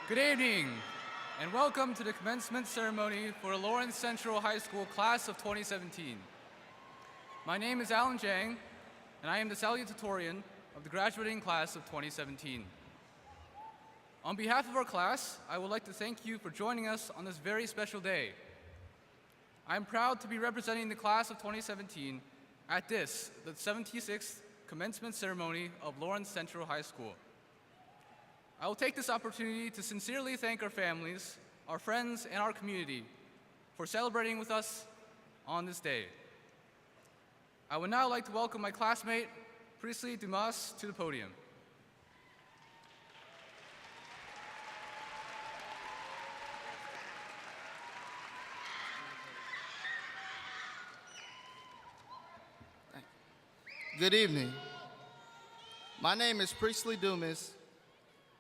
Good evening, and welcome to the commencement ceremony for the Lawrence Central High School class of 2017. My name is Alan Jang, and I am the Salutatorian of the graduating class of 2017. On behalf of our class, I would like to thank you for joining us on this very special day. I am proud to be representing the class of 2017 at this, the 76th commencement ceremony of Lawrence Central High School. I will take this opportunity to sincerely thank our families, our friends, and our community for celebrating with us on this day. I would now like to welcome my classmate, Priestley Dumas, to the podium. Good evening. My name is Priestley Dumas,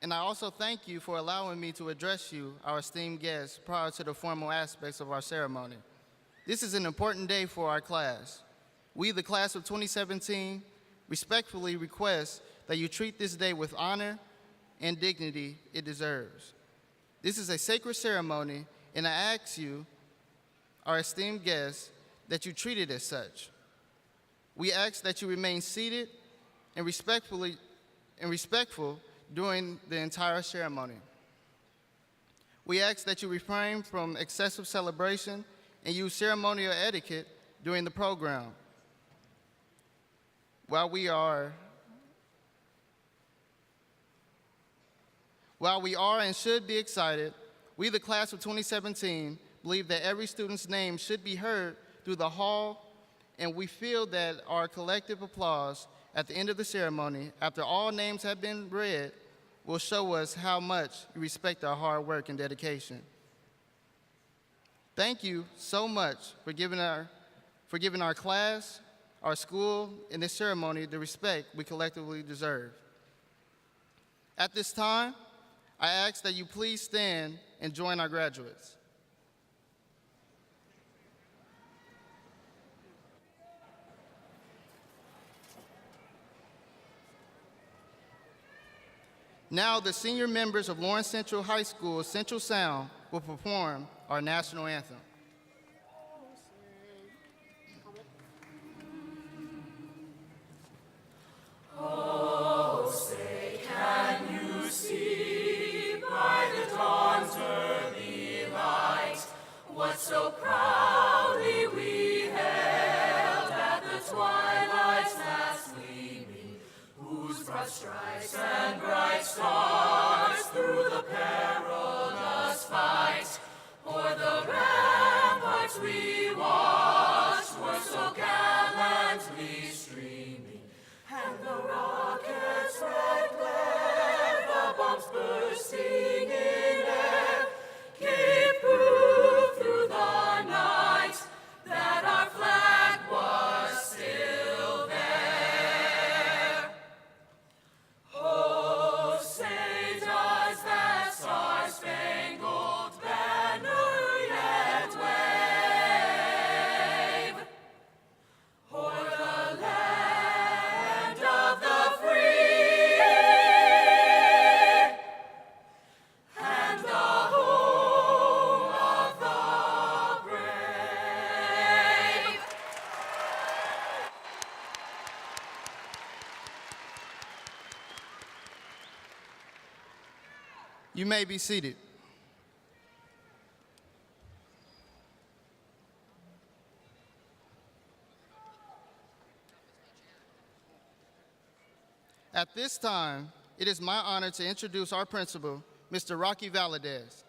and I also thank you for allowing me to address you, our esteemed guests, prior to the formal aspects of our ceremony. This is an important day for our class. We, the class of 2017, respectfully request that you treat this day with honor and dignity it deserves. This is a sacred ceremony, and I ask you, our esteemed guests, that you treat it as such. We ask that you remain seated and respectful during the entire ceremony. We ask that you refrain from excessive celebration and use ceremonial etiquette during the program. While we are and should be excited, we, the class of 2017, believe that every student's name should be heard through the hall, and we feel that our collective applause at the end of the ceremony, after all names have been read, will show us how much you respect our hard work and dedication. Thank you so much for giving our class, our school, and this ceremony the respect we collectively deserve. At this time, I ask that you please stand and join our graduates. Now, the senior members of Lawrence Central High School Central Sound will perform our national anthem. Oh, say, can you see by the dawn's early light what so proudly we hailed at the twilight's last gleaming, whose broad stripes and bright stars through the perilous fight o'er the ramparts we watched were so gallantly streaming, and the rockets' red glare, the bombs bursting in air, gave proof through the night that our flag was still there. Oh, say does that star-spangled banner yet wave o'er the land of the free and the home of the brave? You may be seated. At this time, it is my honor to introduce our principal, Mr. Rocky Valadez.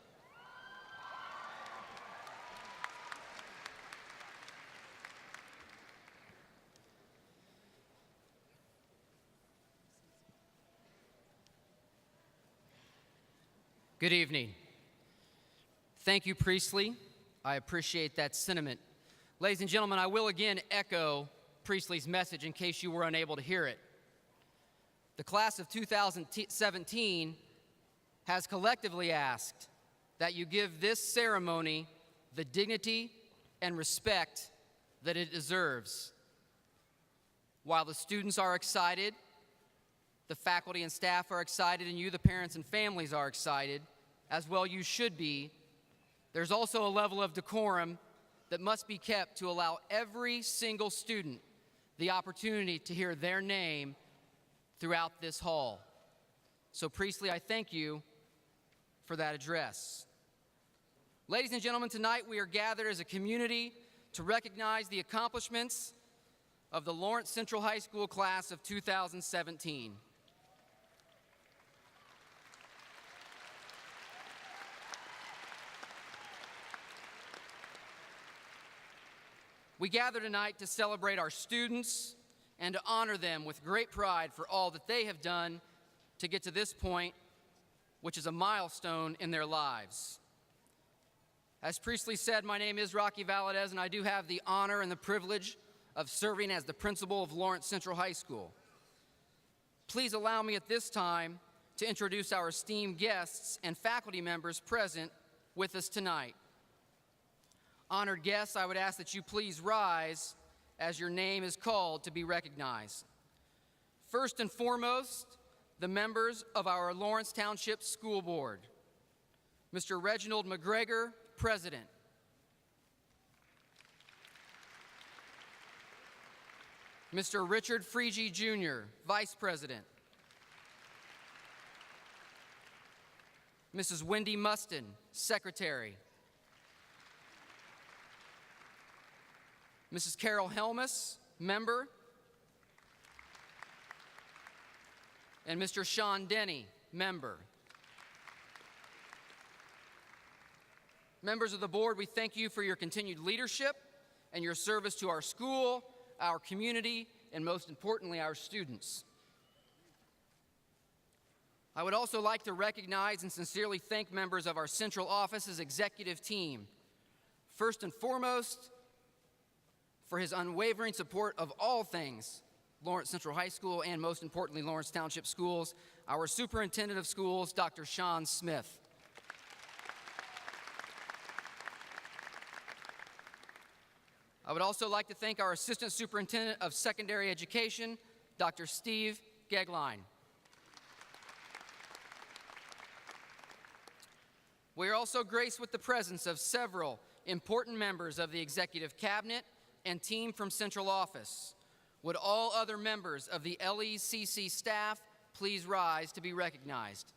Good evening. Thank you, Priestley. I appreciate that sentiment. Ladies and gentlemen, I will again echo Priestley's message in case you were unable to hear it. The class of 2017 has collectively asked that you give this ceremony the dignity and respect that it deserves. While the students are excited, the faculty and staff are excited, and you, the parents and families, are excited, as well you should be, there's also a level of decorum that must be kept to allow every single student the opportunity to hear their name throughout this hall. So Priestley, I thank you for that address. Ladies and gentlemen, tonight we are gathered as a community to recognize the accomplishments of the Lawrence Central High School class of 2017. We gather tonight to celebrate our students and to honor them with great pride for all that they have done to get to this point, which is a milestone in their lives. As Priestley said, my name is Rocky Valadez, and I do have the honor and the privilege of serving as the principal of Lawrence Central High School. Please allow me at this time to introduce our esteemed guests and faculty members present with us tonight. Honored guests, I would ask that you please rise as your name is called to be recognized. First and foremost, the members of our Lawrence Township School Board. Mr. Reginald McGregor, President. Mr. Richard Freege, Jr., Vice President. Mrs. Wendy Mustin, Secretary. Mrs. Carol Helmus, Member. And Mr. Sean Denny, Member. Members of the board, we thank you for your continued leadership and your service to our school, our community, and most importantly, our students. I would also like to recognize and sincerely thank members of our central office's executive team. First and foremost, for his unwavering support of all things Lawrence Central High School and most importantly, Lawrence Township Schools, our Superintendent of Schools, Dr. Sean Smith. I would also like to thank our Assistant Superintendent of Secondary Education, Dr. Steve Gegline. We are also graced with the presence of several important members of the Executive Cabinet and team from Central Office. Would all other members of the LECC staff please rise to be recognized?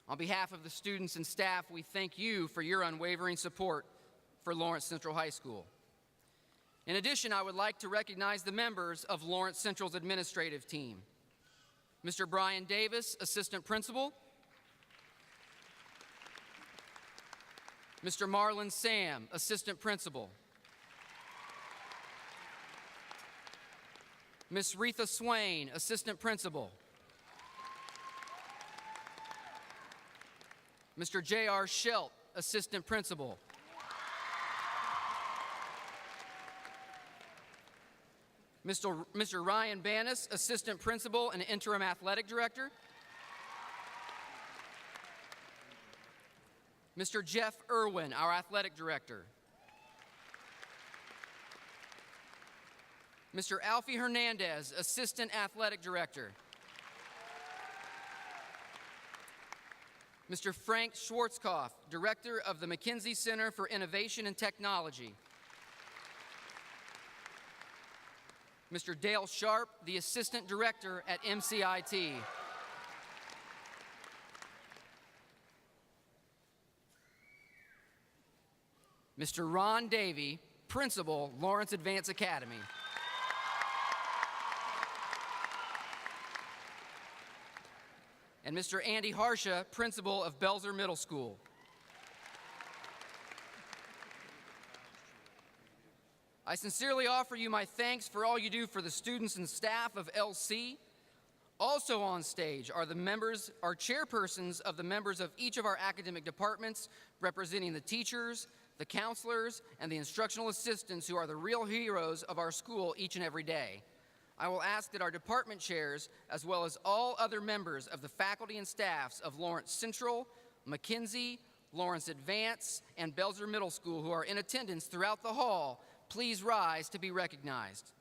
On behalf of the students and staff, we thank you for your unwavering support for Lawrence Central High School. In addition, I would like to recognize the members of Lawrence Central's administrative team. Mr. Brian Davis, Assistant Principal. Mr. Marlon Sam, Assistant Principal. Ms. Retha Swain, Assistant Principal. Mr. J.R. Schelt, Assistant Principal. Mr. Ryan Banis, Assistant Principal and Interim Athletic Director. Mr. Jeff Irwin, our Athletic Director. Mr. Alfie Hernandez, Assistant Athletic Director. Mr. Frank Schwarzkopf, Director of the McKinsey Center for Innovation and Technology. Mr. Dale Sharp, the Assistant Director at MCIT. Mr. Ron Davey, Principal, Lawrence Advance Academy. And Mr. Andy Harsha, Principal of Belzer Middle School. I sincerely offer you my thanks for all you do for the students and staff of LC. Also on stage are our chairpersons of the members of each of our academic departments, representing the teachers, the counselors, and the instructional assistants who are the real heroes of our school each and every day. I will ask that our department chairs, as well as all other members of the faculty and staffs of Lawrence Central, McKinsey, Lawrence Advance, and Belzer Middle School who are in attendance throughout the hall, please rise to be recognized.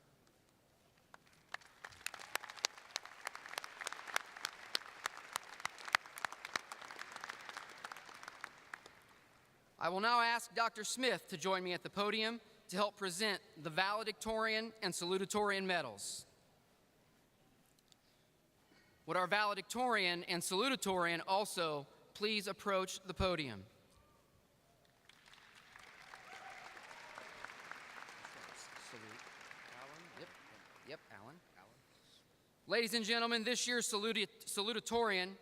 I will now ask Dr. Smith to join me at the podium to help present the Valedictorian and Salutatorian medals. Would our Valedictorian and Salutatorian also please approach the podium? Yep, Alan. Ladies and gentlemen, this year's Salutatorian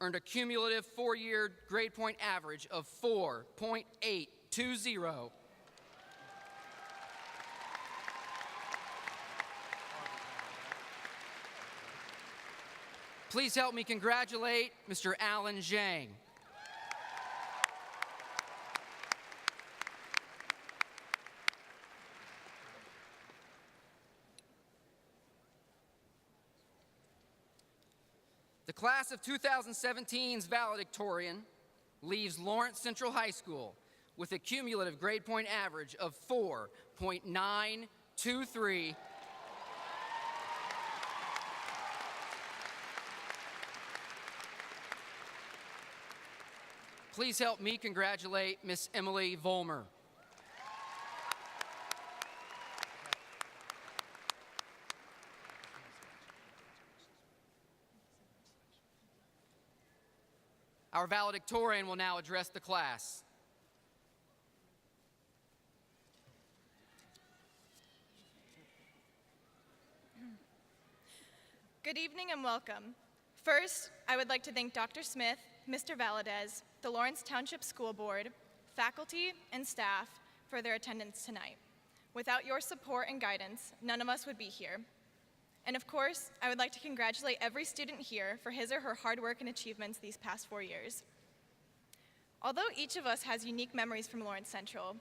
earned a cumulative four-year grade point average of 4.820. Please help me congratulate Mr. Alan Zhang. The class of 2017's valedictorian leaves Lawrence Central High School with a cumulative grade point average of 4.923. Please help me congratulate Miss Emily Vollmer. Our valedictorian will now address the class. Good evening and welcome. First, I would like to thank Dr. Smith, Mr. Valadez, the Lawrence Township School Board, faculty, and staff for their attendance tonight. Without your support and guidance, none of us would be here. And of course, I would like to congratulate every student here for his or her hard work and achievements these past 4 years. Although each of us has unique memories from Lawrence Central,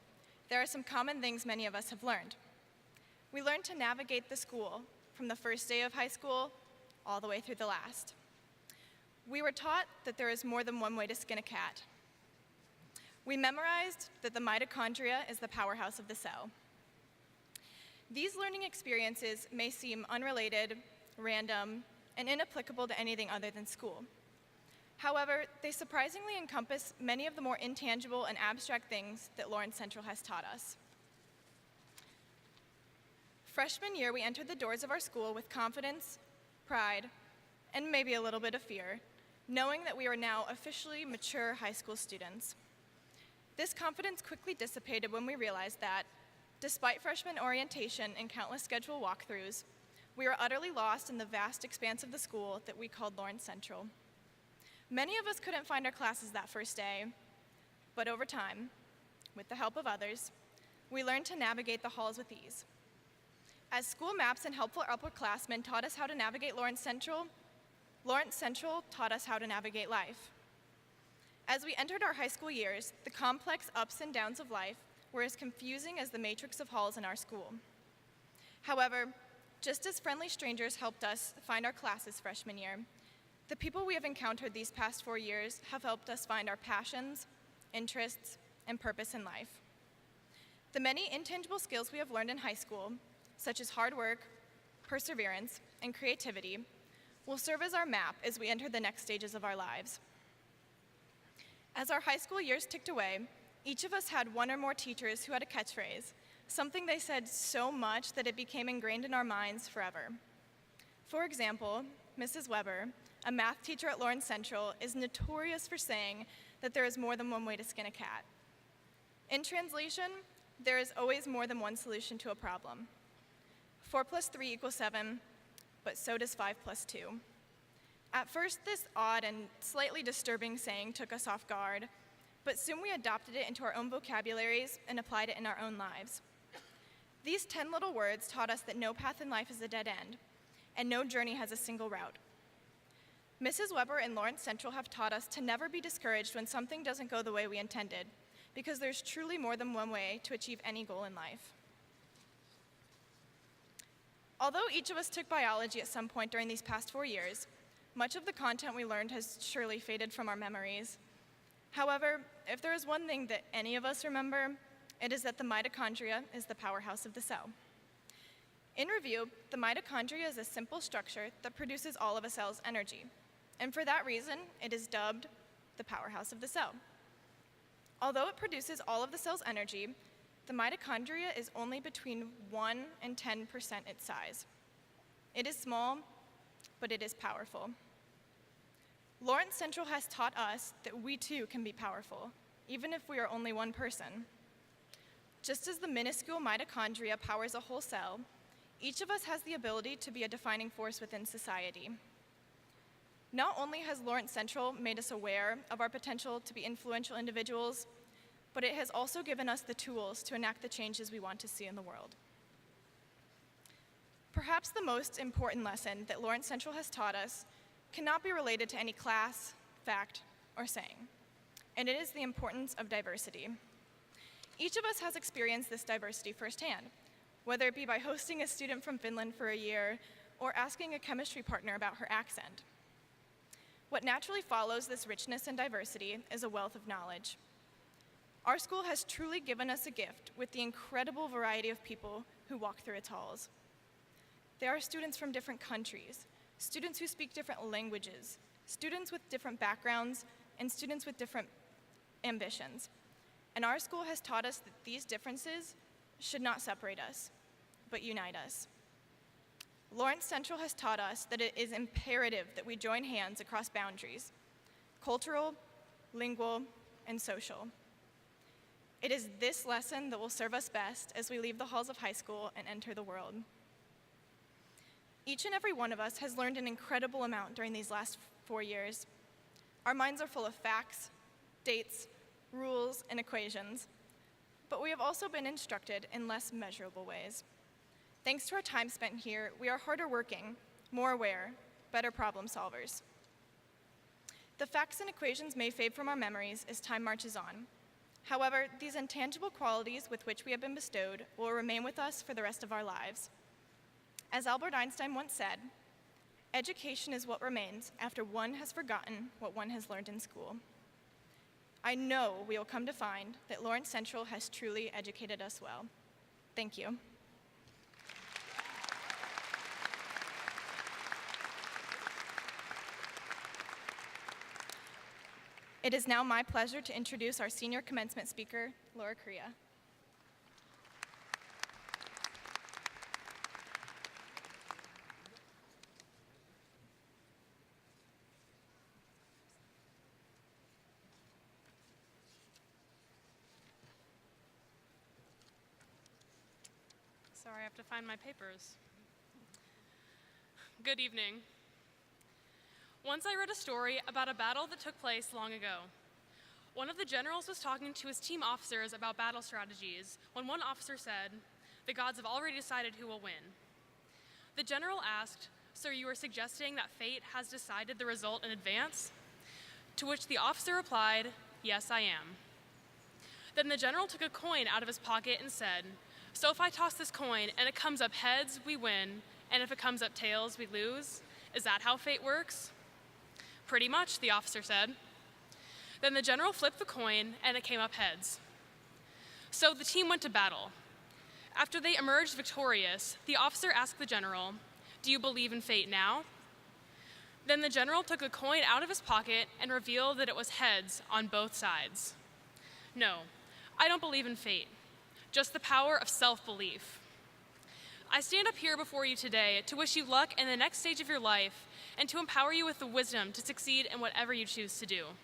there are some common things many of us have learned. We learned to navigate the school from the first day of high school all the way through the last. We were taught that there is more than one way to skin a cat. We memorized that the mitochondria is the powerhouse of the cell. These learning experiences may seem unrelated, random, and inapplicable to anything other than school. However, they surprisingly encompass many of the more intangible and abstract things that Lawrence Central has taught us. Freshman year, we entered the doors of our school with confidence, pride, and maybe a little bit of fear, knowing that we are now officially mature high school students. This confidence quickly dissipated when we realized that, despite freshman orientation and countless schedule walkthroughs, we were utterly lost in the vast expanse of the school that we called Lawrence Central. Many of us couldn't find our classes that first day, but over time, with the help of others, we learned to navigate the halls with ease. As school maps and helpful upperclassmen taught us how to navigate Lawrence Central taught us how to navigate life. As we entered our high school years, the complex ups and downs of life were as confusing as the matrix of halls in our school. However, just as friendly strangers helped us find our classes freshman year, the people we have encountered these past 4 years have helped us find our passions, interests, and purpose in life. The many intangible skills we have learned in high school, such as hard work, perseverance, and creativity, will serve as our map as we enter the next stages of our lives. As our high school years ticked away, each of us had one or more teachers who had a catchphrase, something they said so much that it became ingrained in our minds forever. For example, Mrs. Weber, a math teacher at Lawrence Central, is notorious for saying that there is more than one way to skin a cat. In translation, there is always more than one solution to a problem. 4 + 3 = 7, but so does 5 + 2. At first, this odd and slightly disturbing saying took us off guard, but soon we adopted it into our own vocabularies and applied it in our own lives. These 10 little words taught us that no path in life is a dead end, and no journey has a single route. Mrs. Weber and Lawrence Central have taught us to never be discouraged when something doesn't go the way we intended, because there's truly more than one way to achieve any goal in life. Although each of us took biology at some point during these past 4 years, much of the content we learned has surely faded from our memories. However, if there is one thing that any of us remember, it is that the mitochondria is the powerhouse of the cell. In review, the mitochondria is a simple structure that produces all of a cell's energy, and for that reason, it is dubbed the powerhouse of the cell. Although it produces all of the cell's energy, the mitochondria is only between 1 and 10% its size. It is small, but it is powerful. Lawrence Central has taught us that we too can be powerful, even if we are only one person. Just as the minuscule mitochondria powers a whole cell, each of us has the ability to be a defining force within society. Not only has Lawrence Central made us aware of our potential to be influential individuals, but it has also given us the tools to enact the changes we want to see in the world. Perhaps the most important lesson that Lawrence Central has taught us cannot be related to any class, fact, or saying, and it is the importance of diversity. Each of us has experienced this diversity firsthand, whether it be by hosting a student from Finland for a year or asking a chemistry partner about her accent. What naturally follows this richness and diversity is a wealth of knowledge. Our school has truly given us a gift with the incredible variety of people who walk through its halls. There are students from different countries, students who speak different languages, students with different backgrounds, and students with different ambitions. And our school has taught us that these differences should not separate us, but unite us. Lawrence Central has taught us that it is imperative that we join hands across boundaries, cultural, lingual, and social. It is this lesson that will serve us best as we leave the halls of high school and enter the world. Each and every one of us has learned an incredible amount during these last 4 years. Our minds are full of facts, dates, rules, and equations, but we have also been instructed in less measurable ways. Thanks to our time spent here, we are harder working, more aware, better problem solvers. The facts and equations may fade from our memories as time marches on. However, these intangible qualities with which we have been bestowed will remain with us for the rest of our lives. As Albert Einstein once said, education is what remains after one has forgotten what one has learned in school. I know we will come to find that Lawrence Central has truly educated us well. Thank you. It is now my pleasure to introduce our senior commencement speaker, Laura Correa. Sorry, I have to find my papers. Good evening. Once I read a story about a battle that took place long ago. One of the generals was talking to his team officers about battle strategies when one officer said, "The gods have already decided who will win." The general asked, "So you are suggesting that fate has decided the result in advance?" To which the officer replied, "Yes, I am." Then the general took a coin out of his pocket and said, "So if I toss this coin and it comes up heads, we win, and if it comes up tails, we lose? Is that how fate works?" "Pretty much," the officer said. Then the general flipped the coin and it came up heads. So the team went to battle. After they emerged victorious, the officer asked the general, "Do you believe in fate now?" Then the general took a coin out of his pocket and revealed that it was heads on both sides. "No, I don't believe in fate, just the power of self-belief. I stand up here before you today to wish you luck in the next stage of your life and to empower you with the wisdom to succeed in whatever you choose to do.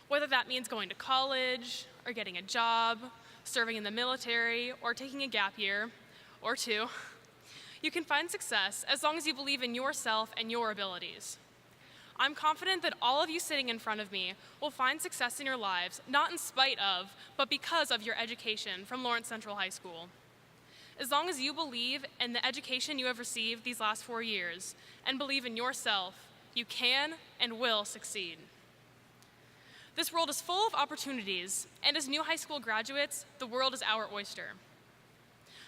Whether that means going to college, or getting a job, serving in the military, or taking a gap year, or two, you can find success as long as you believe in yourself and your abilities. I'm confident that all of you sitting in front of me will find success in your lives, not in spite of, but because of your education from Lawrence Central High School. As long as you believe in the education you have received these last 4 years and believe in yourself, you can and will succeed. This world is full of opportunities, and as new high school graduates, the world is our oyster.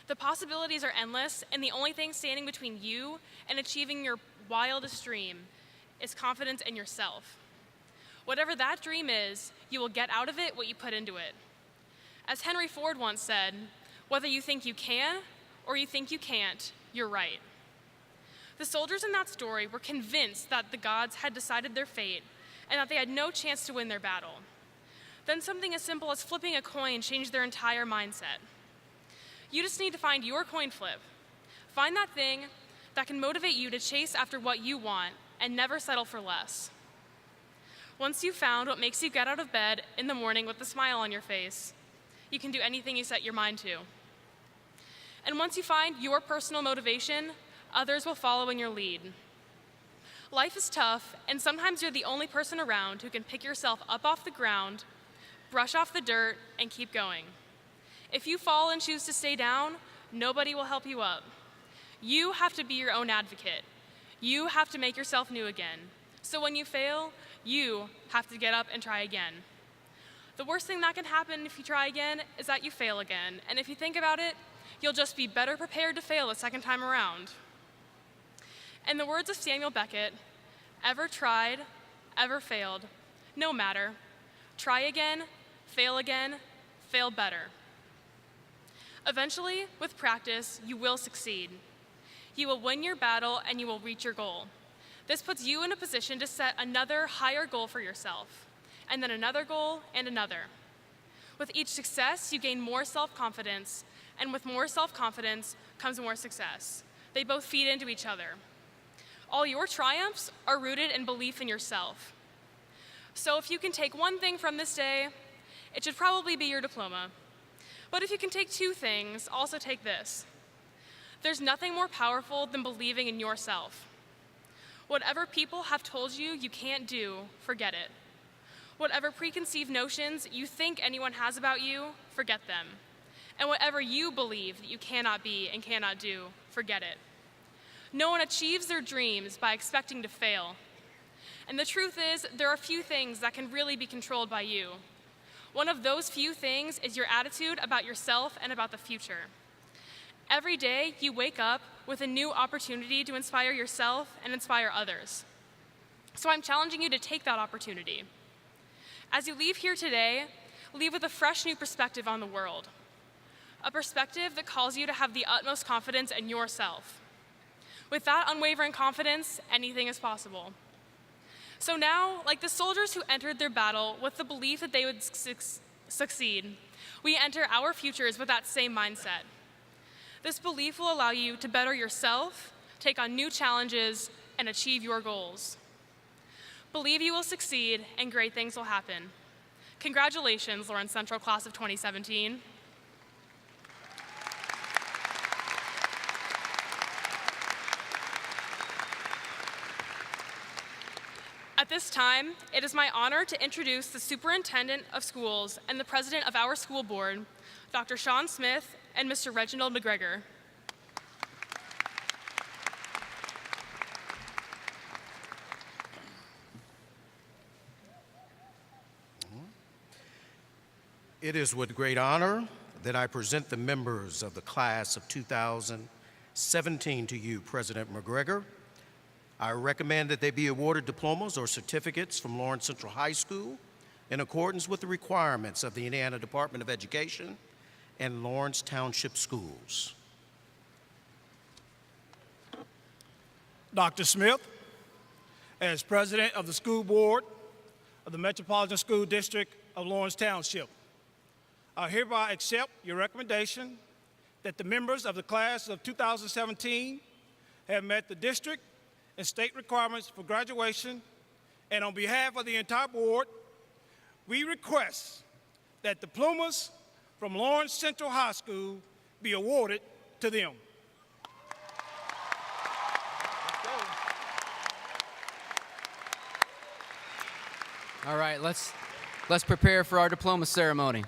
The possibilities are endless, and the only thing standing between you and achieving your wildest dream is confidence in yourself. Whatever that dream is, you will get out of it what you put into it. As Henry Ford once said, "Whether you think you can or you think you can't, you're right." The soldiers in that story were convinced that the gods had decided their fate and that they had no chance to win their battle. then something as simple as flipping a coin changed their entire mindset. You just need to find your coin flip. Find that thing that can motivate you to chase after what you want and never settle for less. Once you've found what makes you get out of bed in the morning with a smile on your face, you can do anything you set your mind to. And once you find your personal motivation, others will follow in your lead. Life is tough, and sometimes you're the only person around who can pick yourself up off the ground, brush off the dirt, and keep going. If you fall and choose to stay down, nobody will help you up. You have to be your own advocate. You have to make yourself new again. So when you fail, you have to get up and try again. The worst thing that can happen if you try again is that you fail again. And if you think about it, you'll just be better prepared to fail the second time around. In the words of Samuel Beckett, ever tried, ever failed, no matter. Try again, fail better. Eventually, with practice, you will succeed. You will win your battle and you will reach your goal. This puts you in a position to set another higher goal for yourself, and then another goal and another. With each success, you gain more self-confidence, and with more self-confidence comes more success. They both feed into each other. All your triumphs are rooted in belief in yourself. So if you can take one thing from this day, it should probably be your diploma. But if you can take two things, also take this. There's nothing more powerful than believing in yourself. Whatever people have told you you can't do, forget it. Whatever preconceived notions you think anyone has about you, forget them. And whatever you believe that you cannot be and cannot do, forget it. No one achieves their dreams by expecting to fail. And the truth is, there are few things that can really be controlled by you. One of those few things is your attitude about yourself and about the future. Every day, you wake up with a new opportunity to inspire yourself and inspire others. So I'm challenging you to take that opportunity. As you leave here today, leave with a fresh new perspective on the world. A perspective that calls you to have the utmost confidence in yourself. With that unwavering confidence, anything is possible. So now, like the soldiers who entered their battle with the belief that they would succeed, we enter our futures with that same mindset. This belief will allow you to better yourself, take on new challenges, and achieve your goals. Believe you will succeed, and great things will happen. Congratulations, Lawrence Central Class of 2017. At this time, it is my honor to introduce the Superintendent of Schools and the President of our school board, Dr. Sean Smith and Mr. Reginald McGregor. It is with great honor that I present the members of the class of 2017 to you, President McGregor. I recommend that they be awarded diplomas or certificates from Lawrence Central High School in accordance with the requirements of the Indiana Department of Education and Lawrence Township Schools. Dr. Smith, as President of the School Board of the Metropolitan School District of Lawrence Township, I hereby accept your recommendation that the members of the class of 2017 have met the district and state requirements for graduation, and on behalf of the entire board, we request that diplomas from Lawrence Central High School be awarded to them. All right, let's prepare for our diploma ceremony.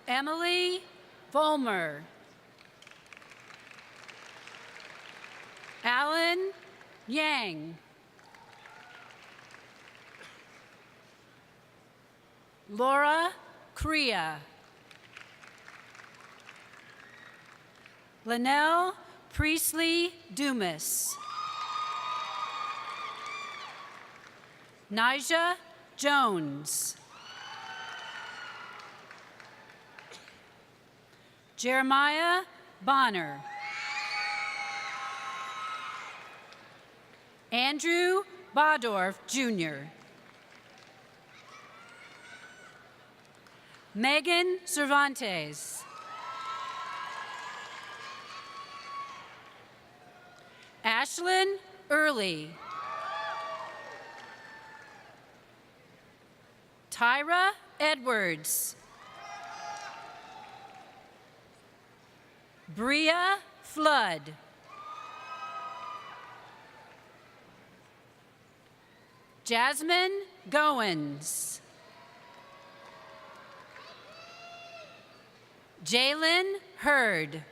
Emily Volmer. Alan Yang. Laura Correa. Linnell Priestley Dumas. Nija Jones. Jeremiah Bonner. Andrew Bodorf, Jr. Megan Cervantes. Ashlyn Early. Tyra Edwards. Bria Flood. Jasmine Goins. Jalen Hurd.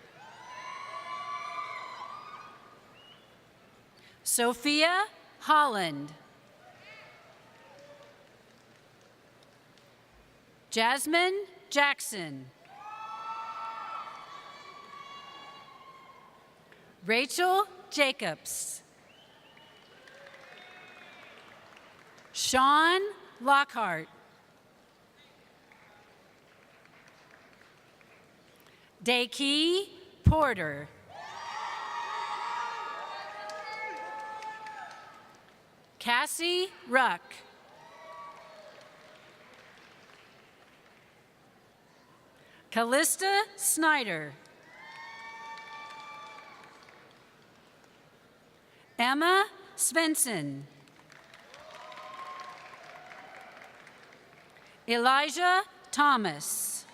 Sophia Holland. Jasmine Jackson. Rachel Jacobs. Sean Lockhart. Dakey Porter. Cassie Ruck. Callista Snyder. Emma Svensson. Elijah Thomas.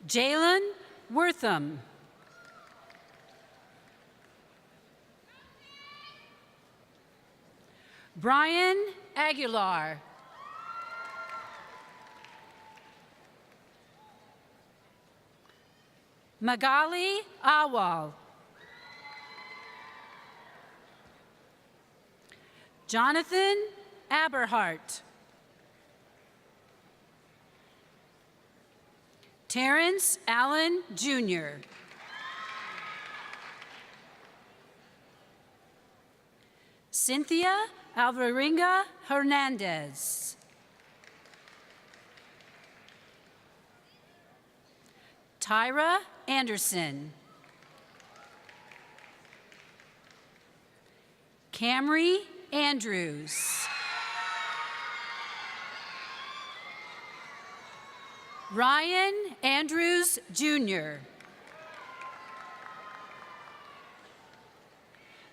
Jalen Wortham. Brian Aguilar. Magali Awal. Jonathan Aberhart. Terrence Allen, Jr. Cynthia Alvarenga Hernandez. Tyra Anderson. Camry Andrews. Ryan Andrews, Jr.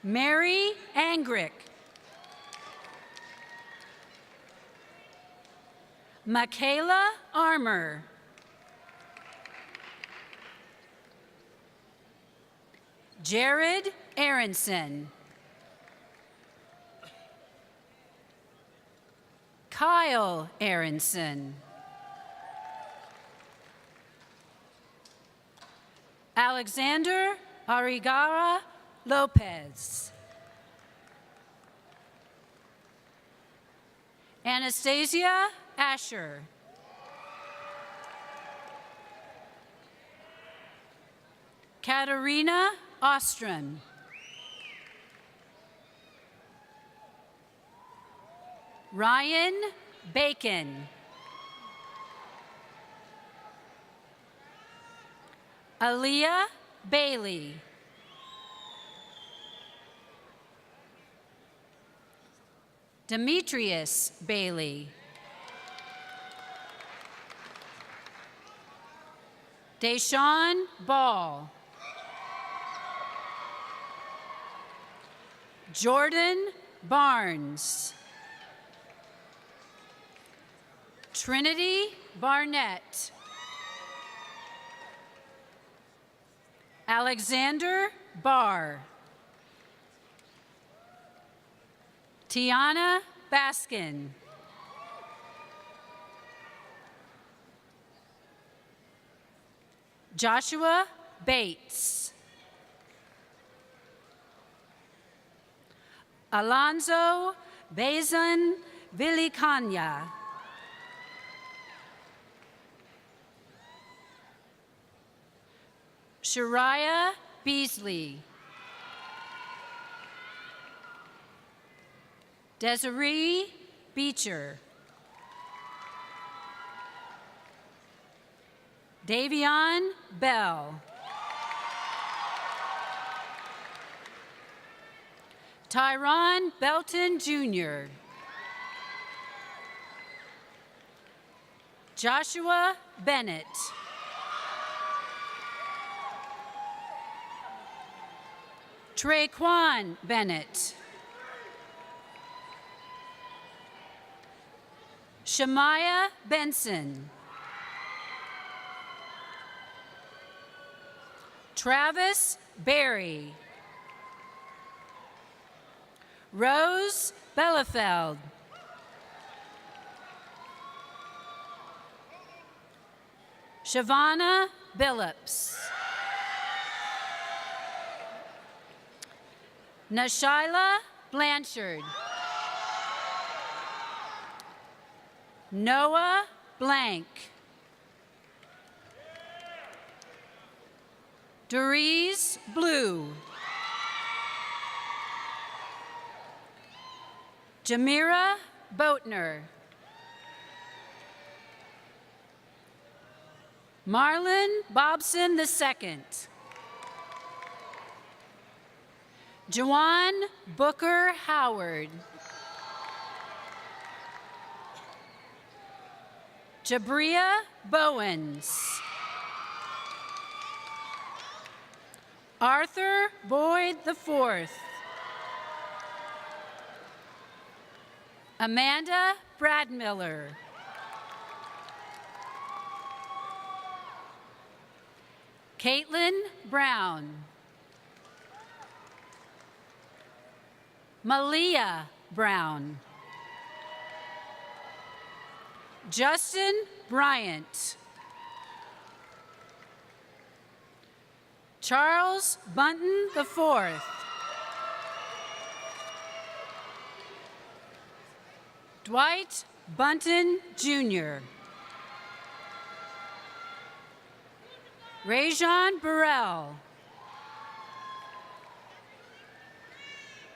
Mary Angrick. Michaela Armour. Jared Aronson. Kyle Aronson. Alexander Arigara Lopez. Anastasia Asher. Katerina Ostrom. Ryan Bacon. Aaliyah Bailey. Demetrius Bailey. Deshaun Ball. Jordan Barnes. Trinity Barnett. Alexander Barr. Tiana Baskin. Joshua Bates. Alonzo Bazan Villicanya. Shariah Beasley. Desiree Beecher. Davion Bell. Tyron Belton Jr. Joshua Bennett. Traquan Bennett. Shemaiah Benson. Travis Berry. Rose Bellefeld. Shavana Billups. Nashaila Blanchard. Noah Blank. Doris Blue. Jamira Boatner. Marlon Bobson II. Juwan Booker Howard. Jabria Bowens. Arthur Boyd IV. Amanda Bradmiller. Caitlin Brown. Malia Brown. Justin Bryant. Charles Bunton IV. Dwight Bunton Jr. Rajon Burrell.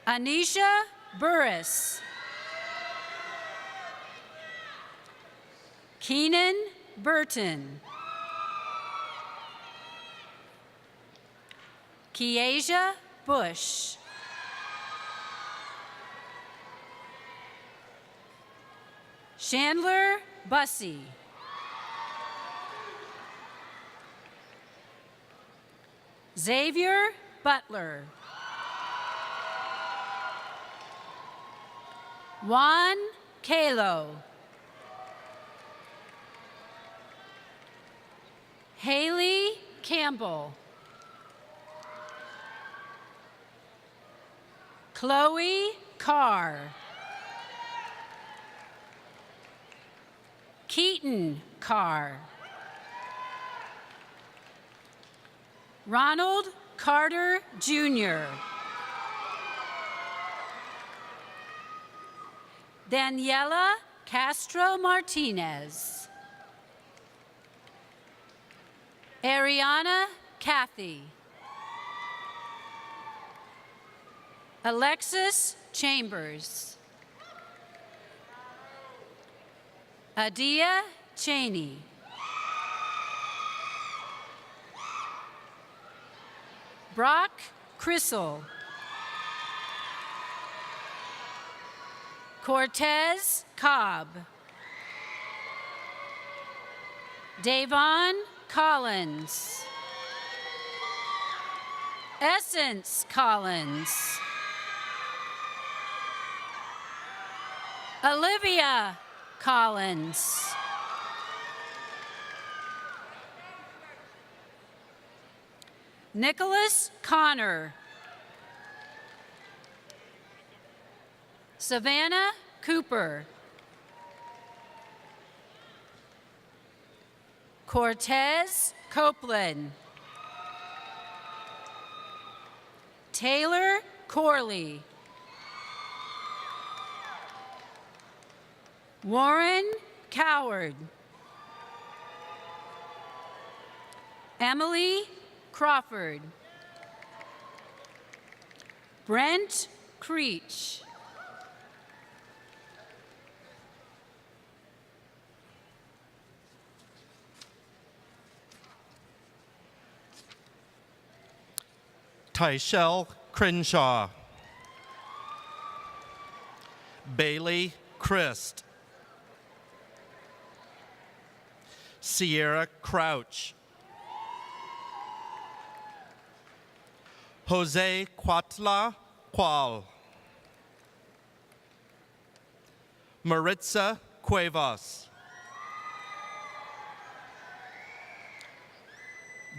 Anisha Burris. Keenan Burton. Kiesha Bush. Chandler Bussey. Xavier Butler. Juan Kalo. Haley Campbell. Chloe Carr. Keaton Carr. Ronald Carter Jr. Daniela Castro Martinez. Ariana Cathy. Alexis Chambers. Adia Cheney. Brock Crissel. Cortez Cobb. Davon Collins. Essence Collins. Olivia Collins. Nicholas Connor. Savannah Cooper. Cortez Copeland. Taylor Corley. Warren Coward. Emily Crawford. Brent Creech. Tyshell Crenshaw. Bailey Christ. Sierra Crouch. Jose Cuatla Cual. Maritza Cuevas.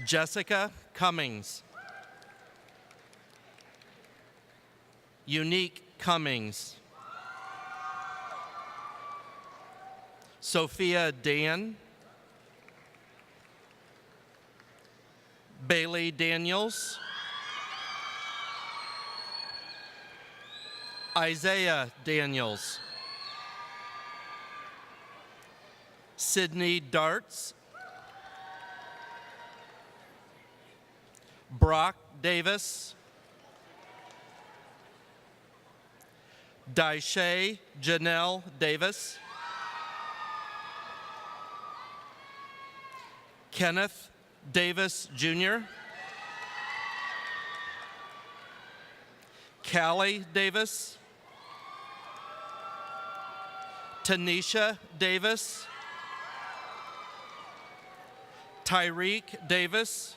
Jessica Cummings. Unique Cummings. Sophia Dan. Bailey Daniels. Isaiah Daniels. Sydney Darts. Brock Davis. Daisha Janelle Davis. Kenneth Davis Jr. Callie Davis. Tanisha Davis. Tyreek Davis.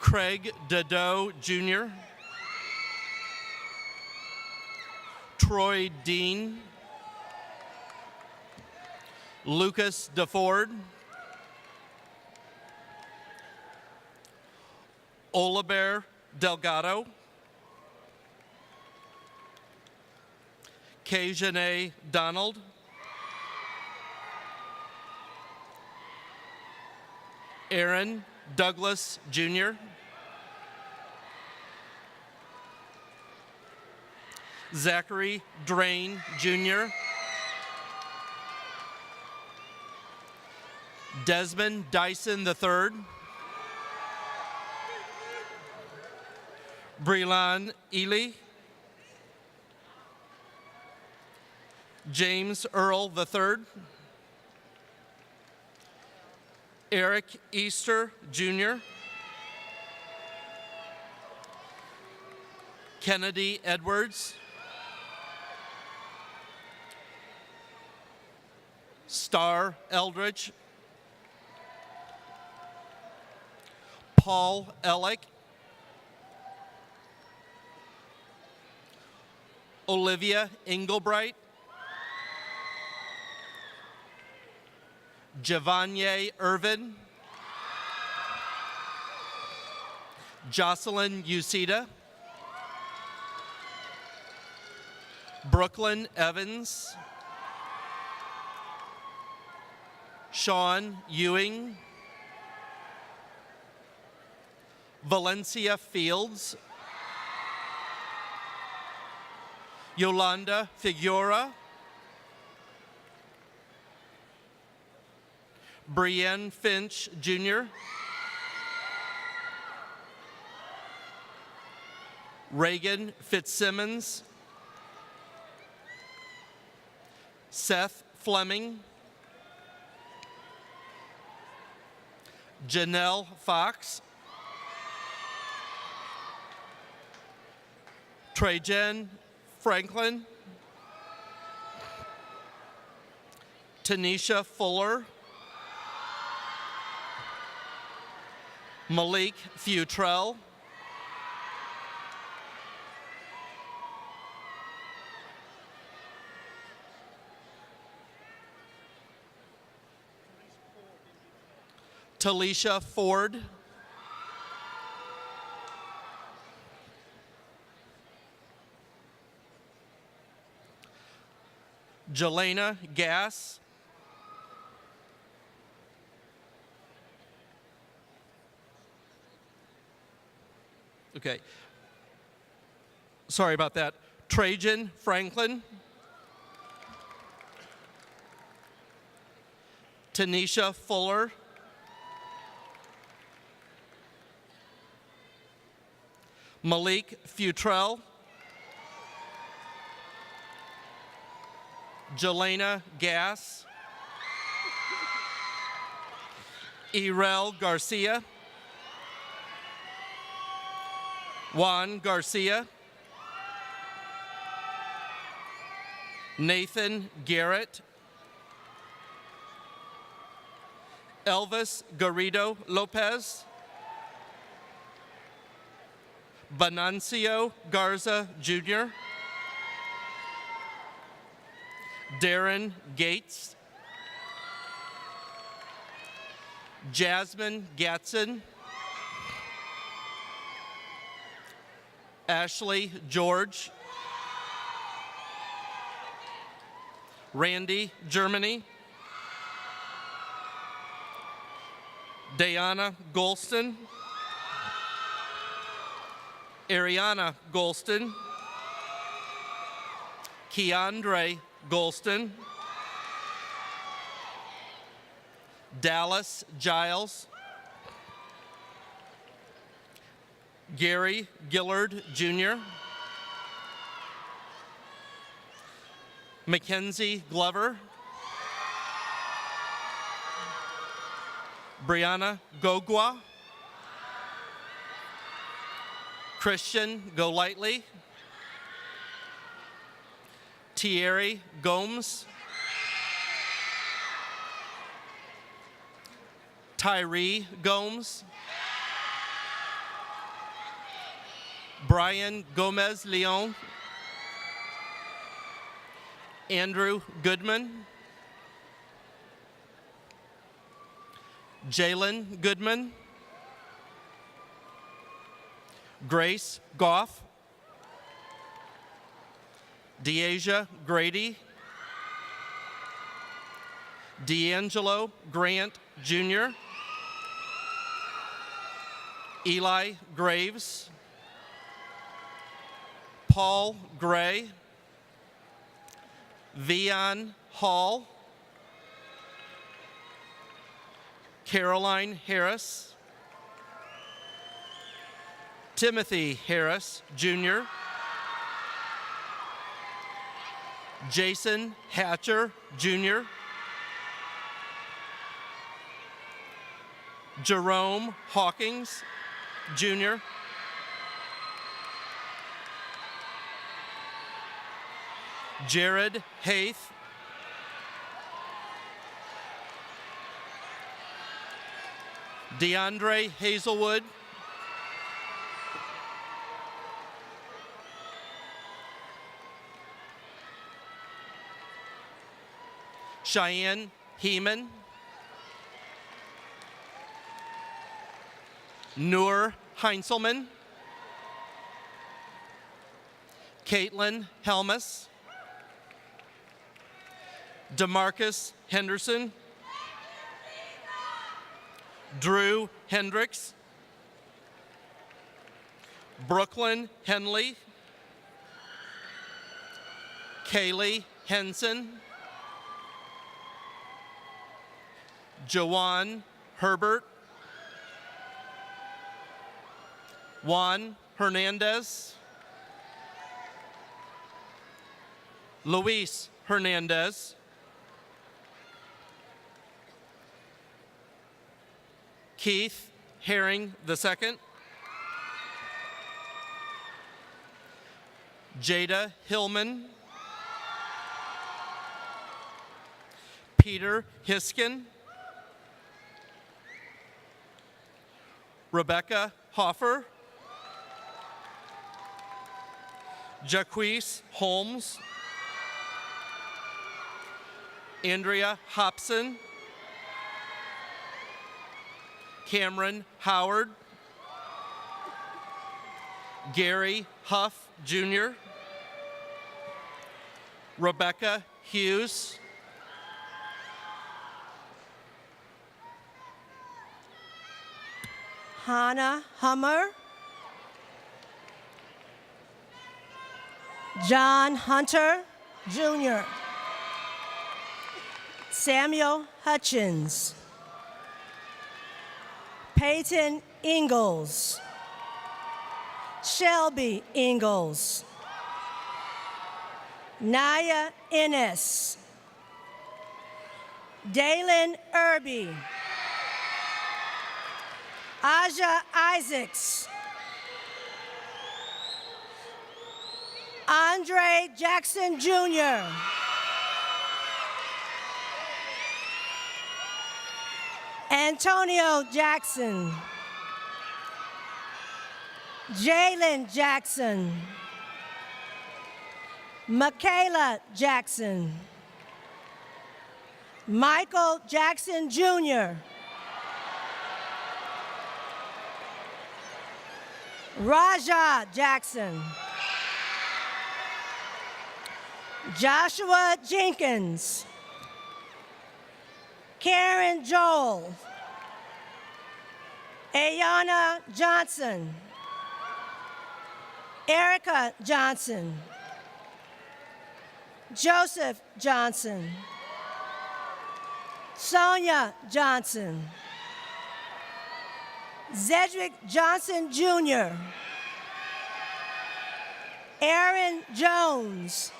Craig Dedeau Jr. Troy Dean. Lucas DeFord. Olabear Delgado. Kajane Donald. Aaron Douglas Jr. Zachary Drain Jr. Desmond Dyson III. Brelan Ely. James Earl III. Eric Easter Jr. Kennedy Edwards. Star Eldridge. Paul Ellick. Olivia Engelbright. Javanye Irvin. Jocelyn Uceda. Brooklyn Evans. Sean Ewing. Valencia Fields. Yolanda Figueroa. Brienne Finch Jr. Reagan Fitzsimmons. Seth Fleming. Janelle Fox. Trajan Franklin. Tanisha Fuller. Malik Futrell. Talisha Ford. Jelena Gass. Okay. Sorry about that. Trajan Franklin. Tanisha Fuller. Malik Futrell. Jelena Gass. Irel Garcia. Juan Garcia. Nathan Garrett. Elvis Garrido Lopez. Venancio Garza Jr. Darren Gates. Jasmine Gatson. Ashley George. Randy Germany. Diana Golston. Ariana Golston. Keandre Golston. Dallas Giles. Gary Gillard Jr. Mackenzie Glover. Brianna Gogwa. Christian Golightly. Thierry Gomes. Tyree Gomes. Brian Gomez Leon. Andrew Goodman. Jalen Goodman. Grace Goff. Deasia Grady. D'Angelo Grant Jr. Eli Graves. Paul Gray. Vian Hall. Caroline Harris. Timothy Harris Jr. Jason Hatcher Jr. Jerome Hawkins Jr. Jared Haith. DeAndre Hazelwood. Cheyenne Heeman. Noor Heinzelman. Caitlin Helmus. DeMarcus Henderson. Drew Hendricks. Brooklyn Henley. Kaylee Henson. Jawan Herbert. Juan Hernandez. Luis Hernandez. Keith Herring II. Jada Hillman. Peter Hiskin. Rebecca Hoffer. Jaquise Holmes. Andrea Hobson. Cameron Howard. Gary Huff Jr. Rebecca Hughes. Hannah Hummer. John Hunter, Jr. Samuel Hutchins. Peyton Ingalls. Shelby Ingalls. Naya Innes. Dalen Irby. Aja Isaacs. Andre Jackson Jr. Antonio Jackson. Jalen Jackson. Michaela Jackson. Michael Jackson Jr. Raja Jackson. Joshua Jenkins. Karen Joel. Ayana Johnson. Erica Johnson. Joseph Johnson. Sonia Johnson. Zedric Johnson Jr. Aaron Jones.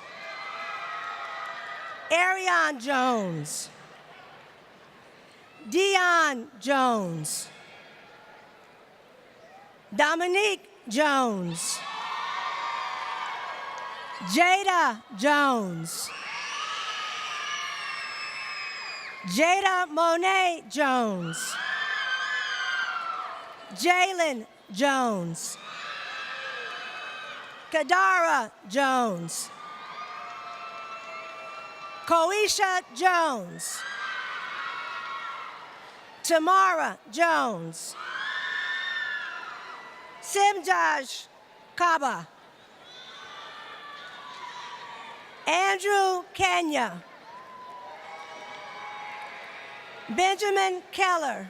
Arion Jones. Dion Jones. Dominique Jones. Jada Jones. Jada Monet Jones. Jalen Jones. Kadara Jones. Koisha Jones. Tamara Jones. Simjaj Kaba. Andrew Kenya. Benjamin Keller.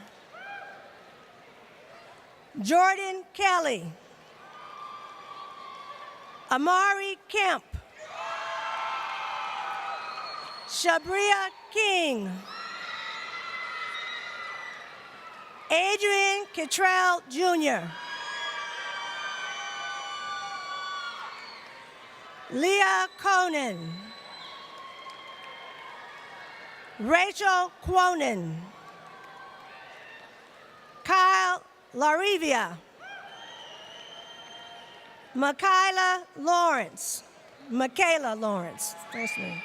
Jordan Kelly. Amari Kemp. Shabria King. Adrian Cottrell Jr. Leah Conan. Rachel Quonen. Kyle Larivia. Michaela Lawrence. First name.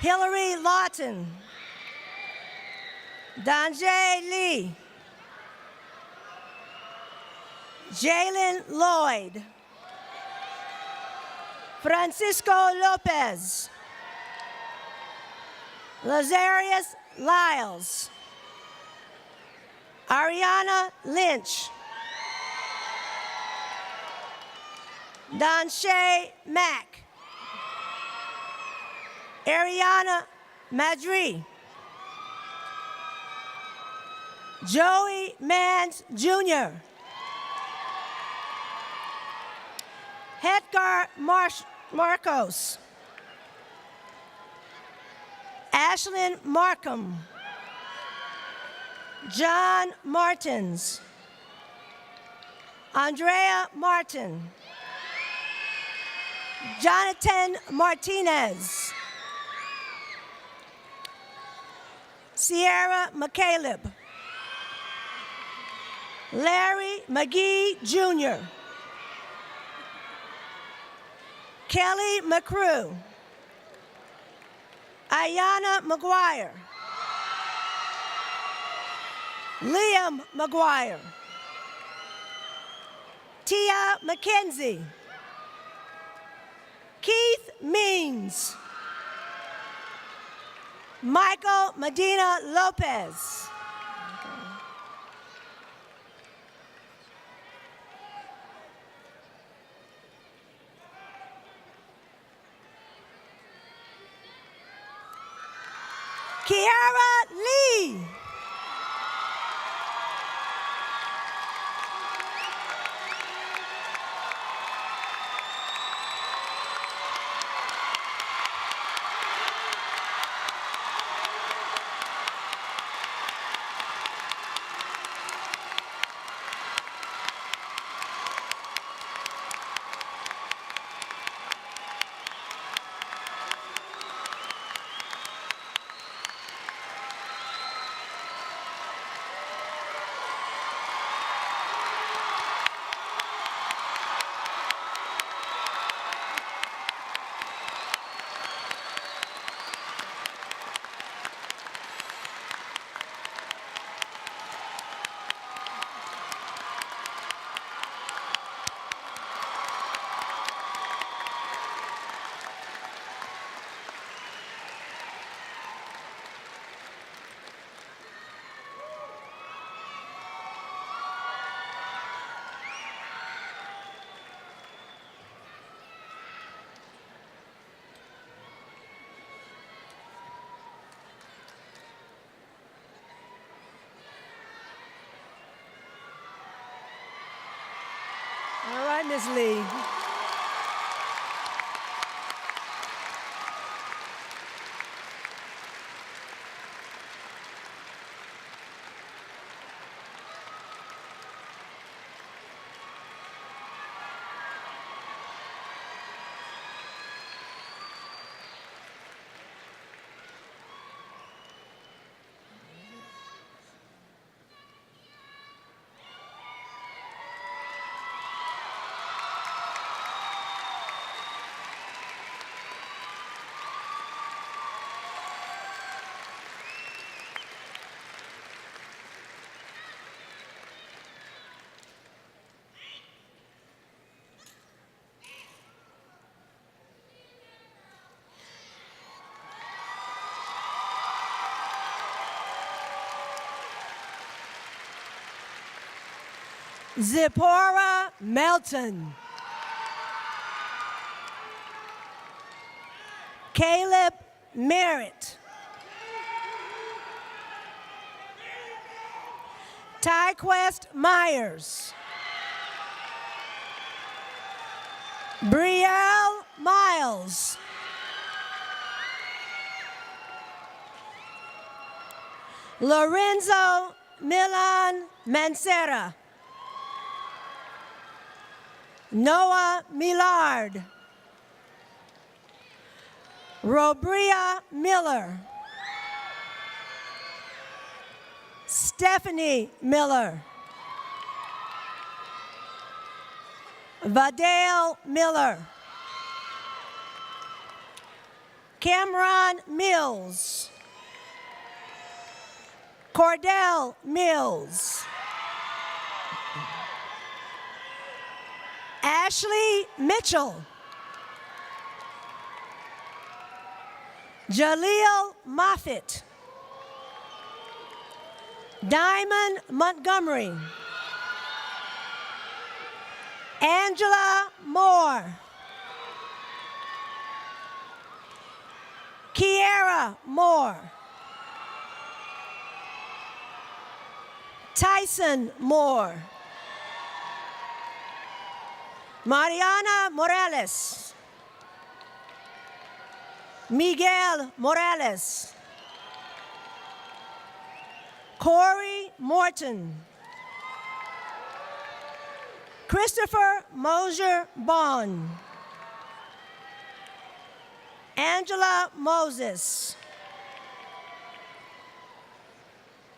Hillary Lawton. Donjay Lee. Jalen Lloyd. Francisco Lopez. Lazarius Lyles. Ariana Lynch. Donshay Mack. Ariana Madri. Joey Mans Jr. Hedgar Marcos. Ashlyn Markham. John Martins. Andrea Martin. Jonathan Martinez. Sierra McCaleb. Larry McGee Jr. Kelly McCrew. Ayana McGuire. Liam McGuire. Tia McKenzie. Keith Means. Michael Medina Lopez. Kiara Lee. All right, Ms. Lee. Zipporah Melton. Caleb Merritt. Tyquest Myers. Brielle Miles. Lorenzo Milan Mancera. Noah Millard. Robria Miller. Stephanie Miller. Vadale Miller. Cameron Mills. Cordell Mills. Ashley Mitchell. Jaleel Moffitt. Diamond Montgomery. Angela Moore. Kiera Moore. Tyson Moore. Mariana Morales. Miguel Morales. Corey Morton. Christopher Mosier Bond. Angela Moses.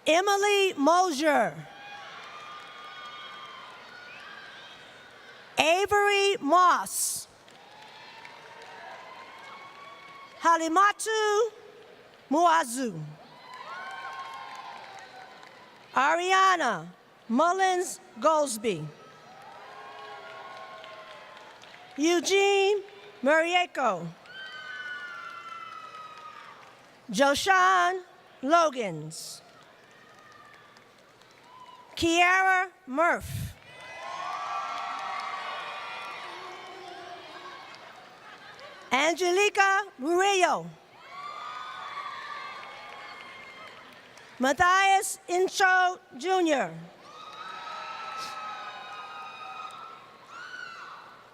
Emily Mosier. Avery Moss. Halimatu Muazu. Ariana Mullins Goldsby. Eugene Murieko. Joshan Logans. Kiara Murph. Angelica Murillo. Matthias Incho Jr.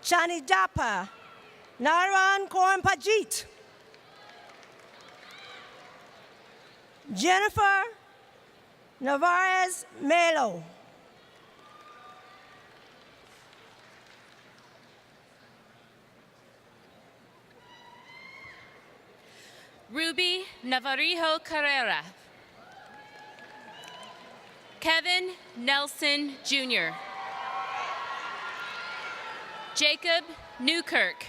Chani Dapa. Naran Korampajit. Jennifer Navarez Melo. Ruby Navarrijo Carrera. Kevin Nelson Jr. Jacob Newkirk.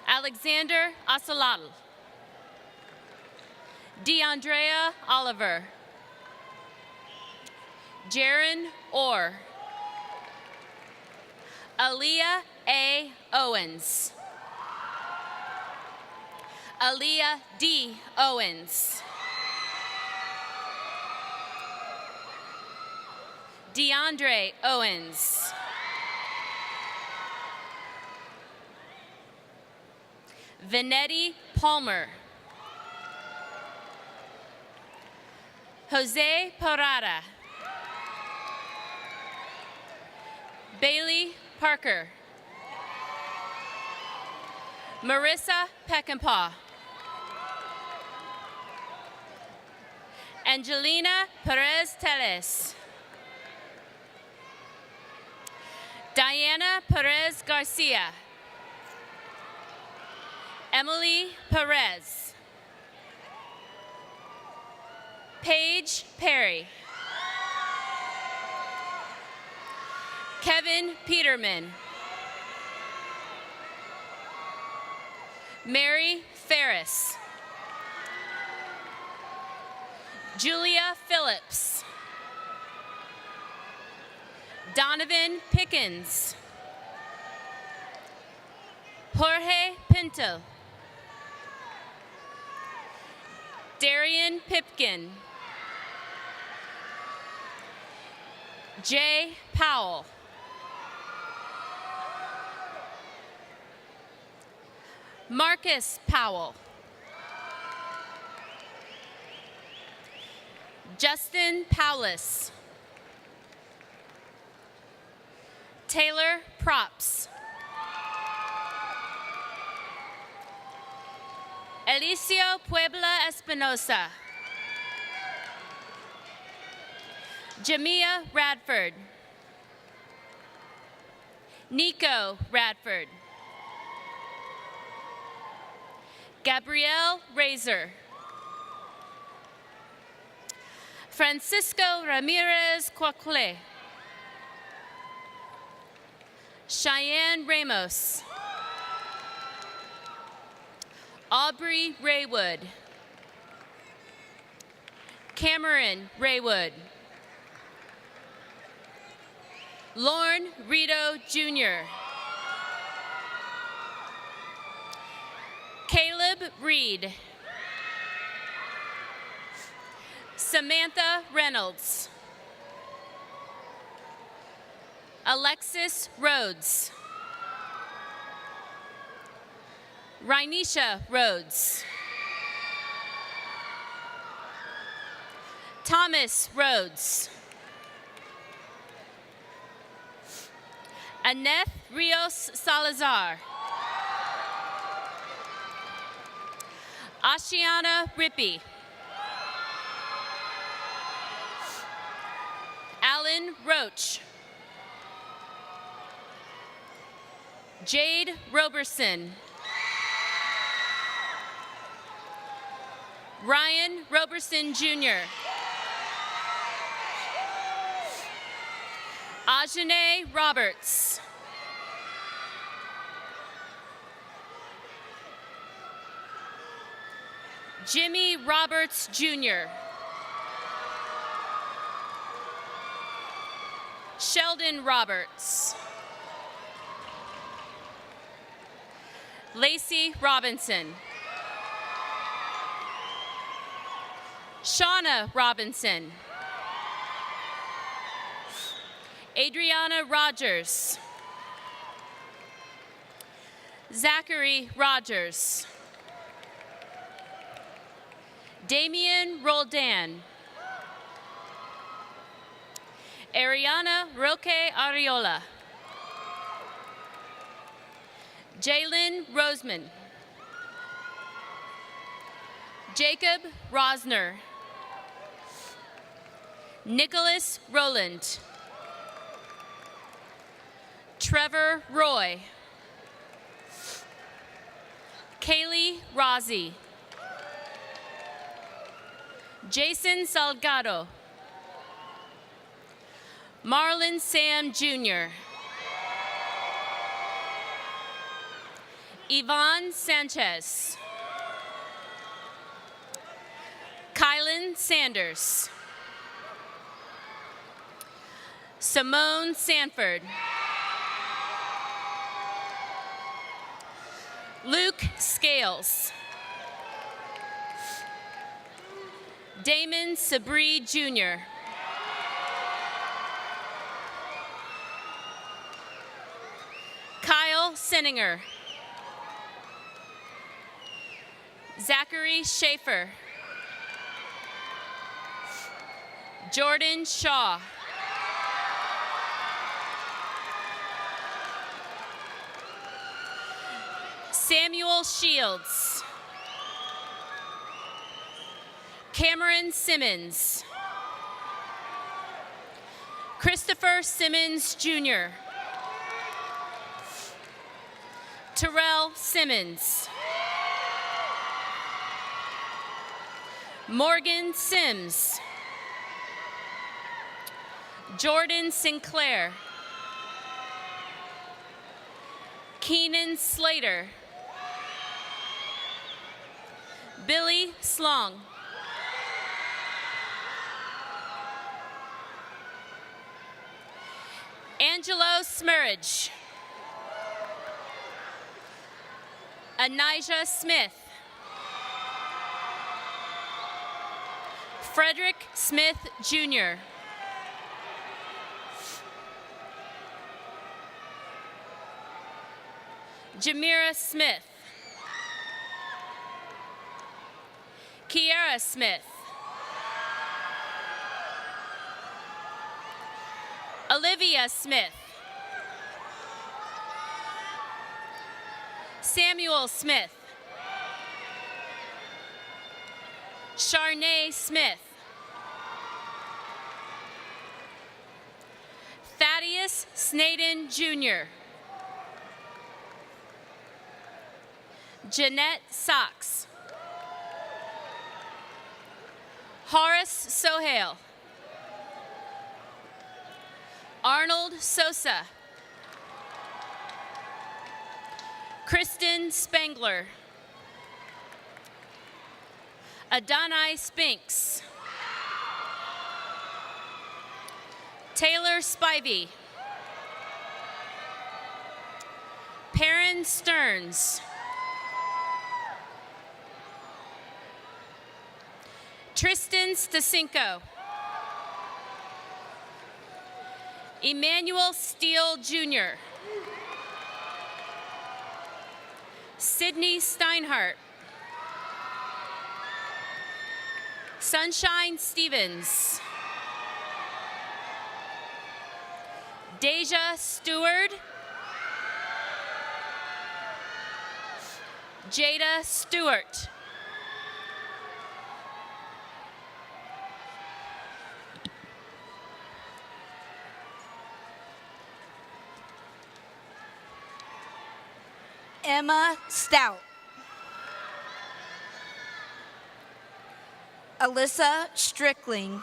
Alexander Asalal. DeAndrea Oliver. Jaron Orr. Aaliyah A. Owens. Aaliyah D. Owens. DeAndre Owens. Vanetti Palmer. Jose Parada. Bailey Parker. Marissa Peckinpah. Angelina Perez Teles. Diana Perez Garcia. Emily Perez. Paige Perry. Kevin Peterman. Mary Ferris. Julia Phillips. Donovan Pickens. Jorge Pinto. Darian Pipkin. Jay Powell. Marcus Powell. Justin Powlis. Taylor Props. Elicio Puebla Espinosa. Jamia Radford. Nico Radford. Gabrielle Razor. Francisco Ramirez Coacle. Cheyenne Ramos. Aubrey Raywood. Cameron Raywood. Lorne Rito Jr. Caleb Reed. Samantha Reynolds. Alexis Rhodes. Rhynisha Rhodes. Thomas Rhodes. Annette Rios Salazar. Ashiana Rippey. Alan Roach. Jade Roberson. Ryan Roberson Jr. Ajane Roberts. Jimmy Roberts Jr. Sheldon Roberts. Lacey Robinson. Shauna Robinson. Adriana Rogers. Zachary Rogers. Damian Roldan. Ariana Roque Ariola. Jalen Roseman. Jacob Rosner. Nicholas Rowland. Trevor Roy. Kaylee Rossi. Jason Salgado. Marlon Sam Jr. Yvonne Sanchez. Kylan Sanders. Simone Sanford. Luke Scales. Damon Sabri Jr. Kyle Senninger. Zachary Schaefer. Jordan Shaw. Samuel Shields. Cameron Simmons. Christopher Simmons Jr. Terrell Simmons. Morgan Sims. Jordan Sinclair. Keenan Slater. Billy Slong. Angelo Smurridge. Anijah Smith. Frederick Smith Jr. Jamira Smith. Kiara Smith. Olivia Smith. Samuel Smith. Sharnay Smith. Thaddeus Snaden Jr. Jeanette Socks. Horace Sohail. Arnold Sosa. Kristen Spangler. Adonai Spinks. Taylor Spivey. Perrin Stearns. Tristan Stasinko. Emmanuel Steele Jr. Sydney Steinhardt. Sunshine Stevens. Deja Stewart. Jada Stewart. Emma Stout. Alyssa Strickling.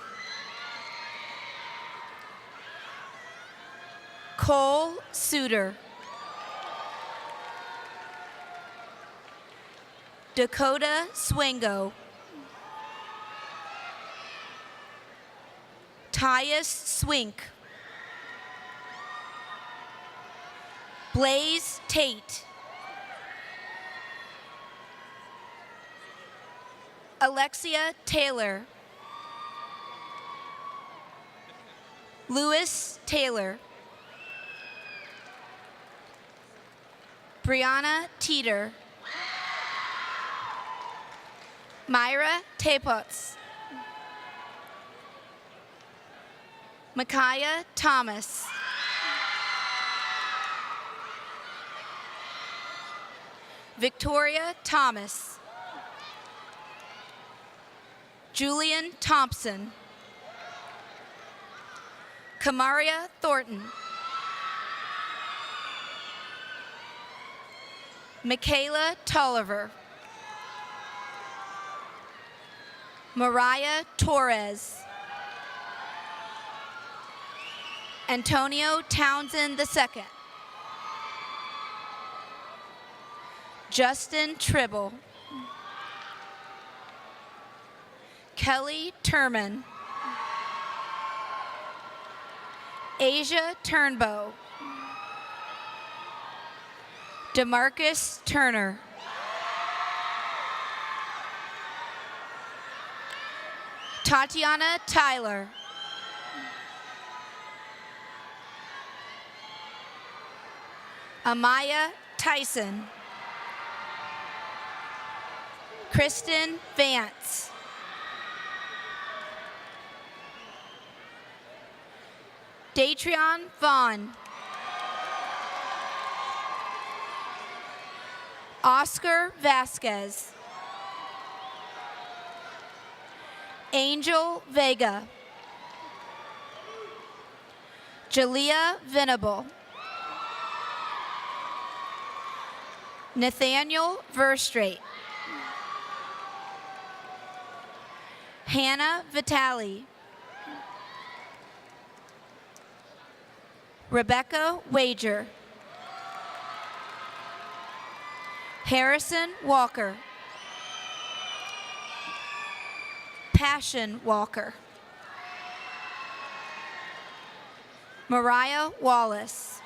Cole Suter. Dakota Swingo. Tyus Swink. Blaze Tate. Alexia Taylor. Lewis Taylor. Brianna Teeter. Myra Tapots. Micaiah Thomas. Victoria Thomas. Julian Thompson. Kamaria Thornton. Michaela Tolliver. Mariah Torres. Antonio Townsend II. Justin Tribble. Kelly Turman. Asia Turnbow. Demarcus Turner. Tatiana Tyler. Amaya Tyson. Kristen Vance. Datrion Vaughn. Oscar Vasquez. Angel Vega. Jalea Venable. Nathaniel Verstrate. Hannah Vitale. Rebecca Wager. Harrison Walker. Passion Walker. Mariah Wallace.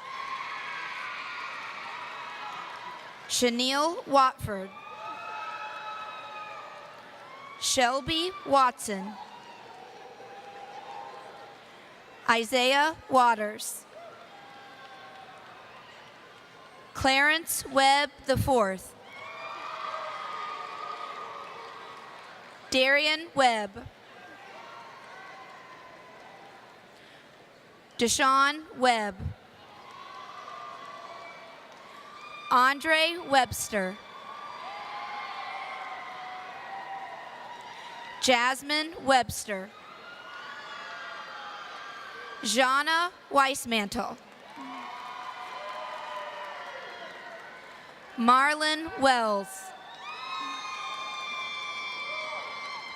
Shaniel Watford. Shelby Watson. Isaiah Waters. Clarence Webb IV. Darian Webb. Deshaun Webb. Andre Webster. Jasmine Webster. Jana Weissmantel. Marlon Wells.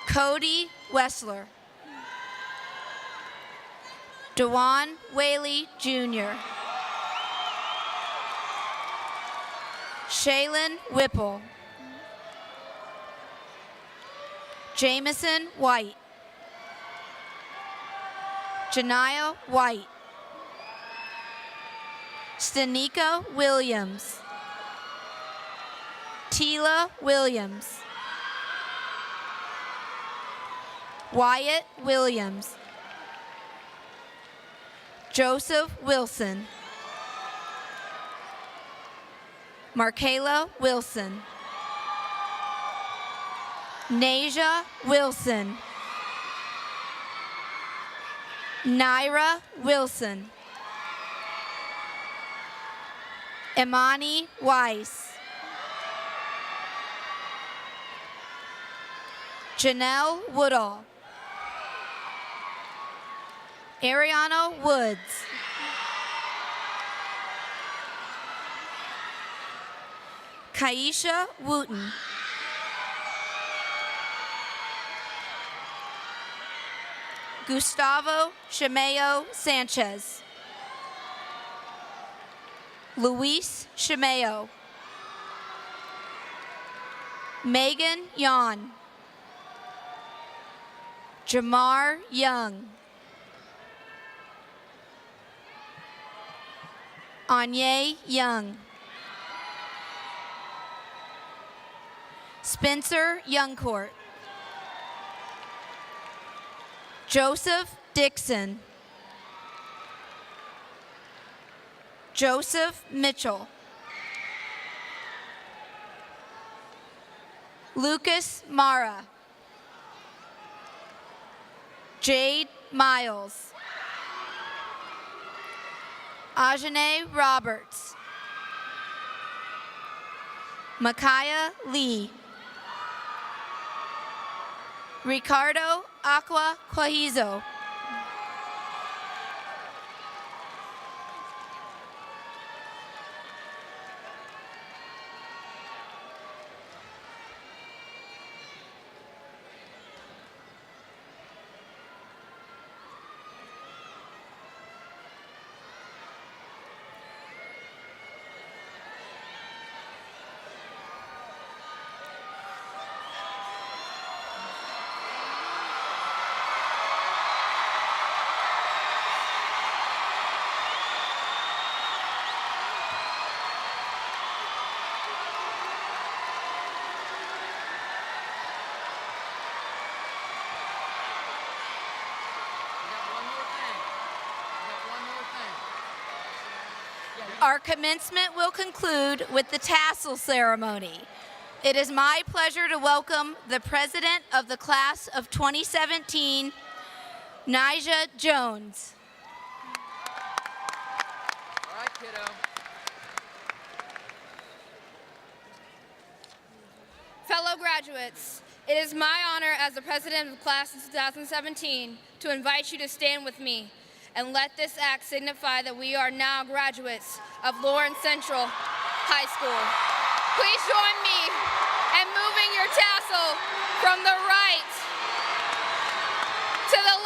Cody Wessler. Dewan Whaley Jr. Shaylin Whipple. Jameson White. Janiyah White. Stanika Williams. Tila Williams. Wyatt Williams. Joseph Wilson. Markayla Wilson. Nasia Wilson. Naira Wilson. Imani Weiss. Janelle Woodall. Ariana Woods. Kaisha Wooten. Gustavo Shimeo Sanchez. Luis Shimeo. Megan Yon. Jamar Young. Anye Young. Spencer Youngcourt. Joseph Dixon. Joseph Mitchell. Lucas Mara. Jade Miles. Ajane Roberts. Micaiah Lee. Ricardo Aqua Quahizo. Our commencement will conclude with the tassel ceremony. It is my pleasure to welcome the president of the class of 2017, Nija Jones. All right, kiddo. Fellow graduates, it is my honor as the president of the class of 2017 to invite you to stand with me and let this act signify that we are now graduates of Lawrence Central High School. Please join me in moving your tassel from the right to the